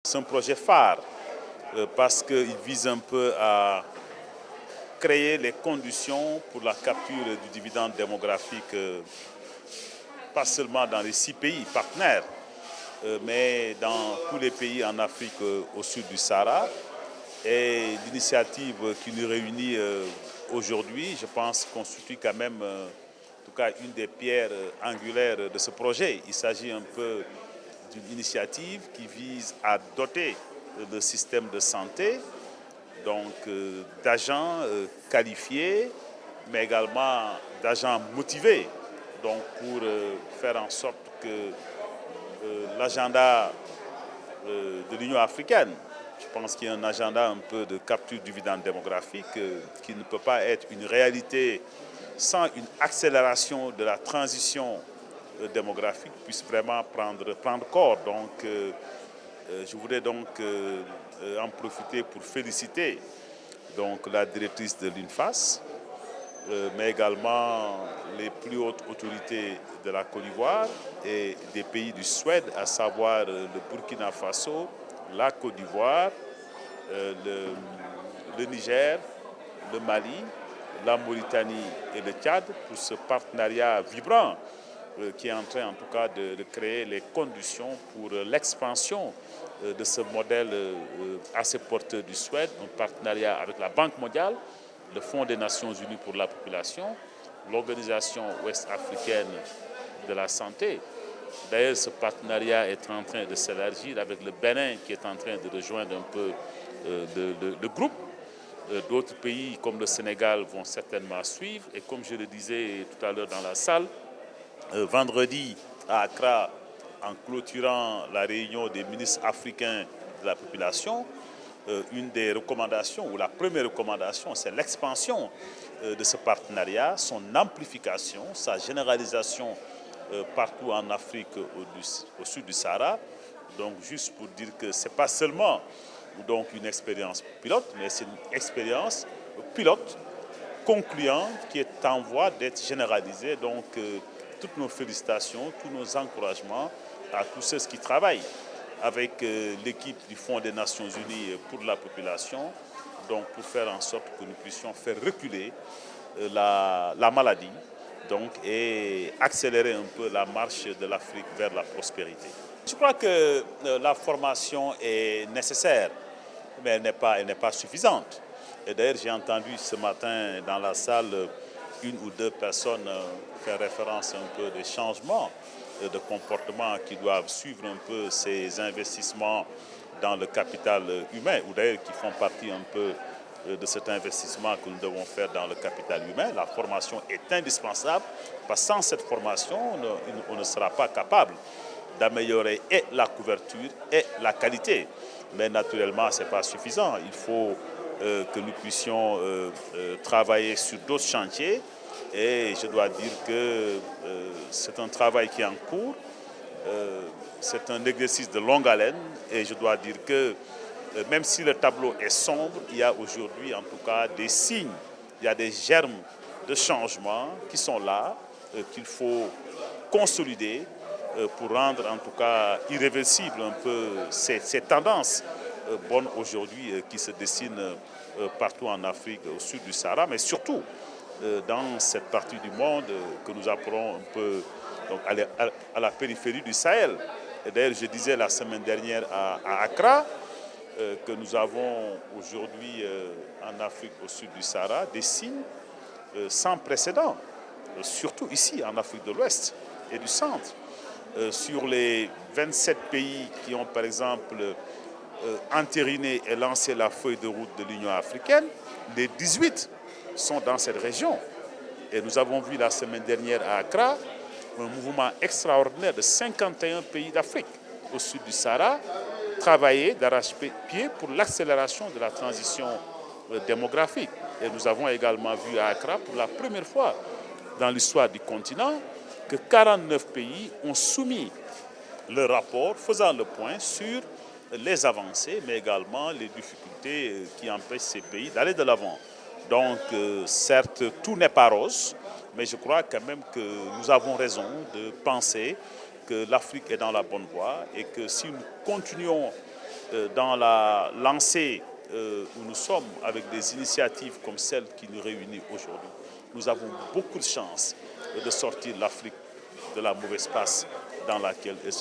C'est un projet phare parce qu'il vise un peu à créer les conditions pour la capture du dividende démographique, pas seulement dans les 6 pays partenaires, mais dans tous les pays en Afrique au sud du Sahara. Et l'initiative qui nous réunit aujourd'hui, je pense, constitue quand même, en tout cas, une des pierres angulaires de ce projet. Il s'agit un peu d'une initiative qui vise à doter le système de santé donc d'agents qualifiés, mais également d'agents motivés, donc pour faire en sorte que l'agenda de l'Union africaine, je pense qu'il y a un agenda un peu de capture du dividende démographique qui ne peut pas être une réalité sans une accélération de la transition démographique puisse vraiment prendre corps. Donc, je voudrais donc en profiter pour féliciter donc, la directrice de l'UNFAS, mais également les plus hautes autorités de la Côte d'Ivoire et des pays du Suède, à savoir le Burkina Faso, la Côte d'Ivoire, le Niger, le Mali, la Mauritanie et le Tchad pour ce partenariat vibrant qui est en train en tout cas de créer les conditions pour l'expansion de ce modèle assez porteur du Suède, un partenariat avec la Banque mondiale, le Fonds des Nations Unies pour la population, l'Organisation ouest-africaine de la santé. D'ailleurs, ce partenariat est en train de s'élargir avec le Bénin qui est en train de rejoindre un peu le groupe. D'autres pays comme le Sénégal vont certainement suivre. Et comme je le disais tout à l'heure dans la salle, vendredi à Accra, en clôturant la réunion des ministres africains de la population, une des recommandations, ou la première recommandation, c'est l'expansion de ce partenariat, son amplification, sa généralisation partout en Afrique au sud du Sahara. Donc juste pour dire que ce n'est pas seulement donc, une expérience pilote, mais c'est une expérience pilote concluante qui est en voie d'être généralisée. Donc toutes nos félicitations, tous nos encouragements à tous ceux qui travaillent avec l'équipe du Fonds des Nations Unies pour la population, donc pour faire en sorte que nous puissions faire reculer la maladie donc, et accélérer un peu la marche de l'Afrique vers la prospérité. Je crois que la formation est nécessaire, mais elle n'est pas suffisante. Et d'ailleurs, j'ai entendu ce matin dans la salle une ou deux personnes faire référence un peu des changements de comportement qui doivent suivre un peu ces investissements dans le capital humain, ou d'ailleurs qui font partie un peu de cet investissement que nous devons faire dans le capital humain. La formation est indispensable, parce que sans cette formation, on ne sera pas capable d'améliorer et la couverture et la qualité. Mais naturellement, ce n'est pas suffisant. Il faut que nous puissions travailler sur d'autres chantiers. Et je dois dire que c'est un travail qui est en cours. C'est un exercice de longue haleine. Et je dois dire que même si le tableau est sombre, il y a aujourd'hui en tout cas des signes, il y a des germes de changement qui sont là, qu'il faut consolider pour rendre en tout cas irréversible un peu ces tendances bonnes aujourd'hui qui se dessinent partout en Afrique, au sud du Sahara, mais surtout dans cette partie du monde que nous appelons un peu donc, à la périphérie du Sahel. Et d'ailleurs, je disais la semaine dernière à Accra que nous avons aujourd'hui en Afrique, au sud du Sahara, des signes sans précédent, surtout ici en Afrique de l'Ouest et du centre. Sur les 27 pays qui ont par exemple entériné et lancé la feuille de route de l'Union africaine, les 18 sont dans cette région. Et nous avons vu la semaine dernière à Accra un mouvement extraordinaire de 51 pays d'Afrique au sud du Sahara travailler d'arrache-pied pour l'accélération de la transition démographique. Et nous avons également vu à Accra pour la première fois dans l'histoire du continent que 49 pays ont soumis le rapport faisant le point sur les avancées, mais également les difficultés qui empêchent ces pays d'aller de l'avant. Donc, certes, tout n'est pas rose, mais je crois quand même que nous avons raison de penser que l'Afrique est dans la bonne voie et que si nous continuons dans la lancée où nous sommes avec des initiatives comme celle qui nous réunit aujourd'hui, nous avons beaucoup de chance de sortir l'Afrique de la mauvaise passe dans laquelle elle se